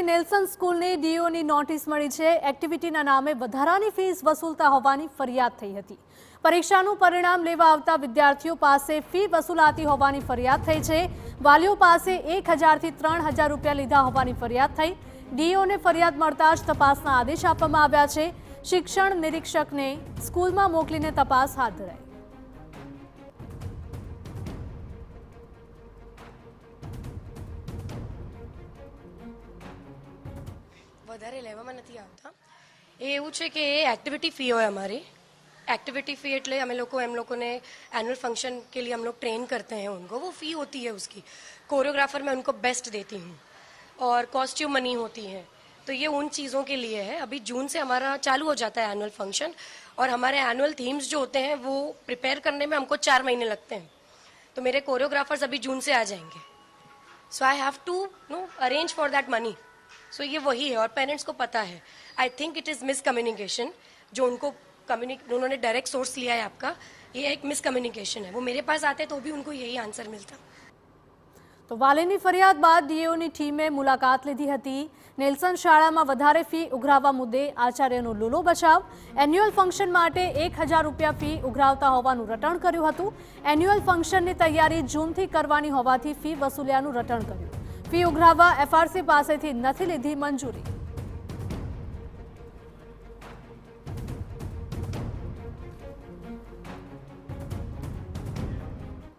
વડોદરાની નેલ્સન સ્કૂલની ડીઓની નોટિસ મળી છે। એક્ટિવિટીના નામે વધારાની ફીસ વસૂલતા હોવાની ફરિયાદ થઈ હતી। પરીક્ષાનું પરિણામ લેવા આવતા વિદ્યાર્થીઓ પાસે ફી વસૂલાતી હોવાની ફરિયાદ થઈ છે। વાલીઓ પાસે 1000 થી 3000 રૂપિયા લીધા હોવાની ફરિયાદ થઈ। ડીઓને ફરિયાદ મળતા જ તપાસના આદેશ આપવામાં આવ્યા છે। શિક્ષણ નિરીક્ષકને સ્કૂલમાં મોકલીને તપાસ હાથ ધરાઈ। વધારે લેવામાં નથી આવતા। એ એવું છે કે એ एक्टिविटी फ़ी હોય हमारी। एक्टिविटी फ़ी એટલે અમે લોકો એમ લોકોને एनुअल फंक्शन के लिए हम लोग ट्रेन करते हैं उनको, वो फ़ी होती है उसकी। कोरियोग्राफर मैं उनको बेस्ट देती हूँ और कॉस्ट्यूम मनी होती है, तो ये उन चीज़ों के लिए है। अभी जून से हमारा चालू हो जाता है एनुअल फंक्शन और हमारे एनुअल थीम्स जो होते हैं वो प्रिपेयर करने में हमको 4 महीने लगते हैं, तो मेरे कोरियोग्राफर्स अभी जून से आ जाएंगे। So I have to arrange for that money. So ये वही है और पेरेंट्स को पता है। I think it is miscommunication. जो उन्होंने डायरेक्ट सोर्स लिया है आपका, ये एक मिसकम्युनिकेशन है। वो मेरे पास आते तो भी उनको यही आंसर मिलता। तो वालीनी फरियाद बाद डीओनी टीमे मुलाकात लीधी हती। नेल्सन शाळामां वधारे फी उघराववा मुद्दे आचार्यनो लूलो बचाव। एन्युअल फंक्शन माटे 1000 रूपिया फी उघरावता होवानुं रटण कर्युं हतुं। एन्युअल फंक्शननी तैयारी जूनथी करवानी होवाथी फी वसूल्यानुं रटण कर्युं। फी उघराववा एफआरसी पासेथी नथी लीधी मंजूरी।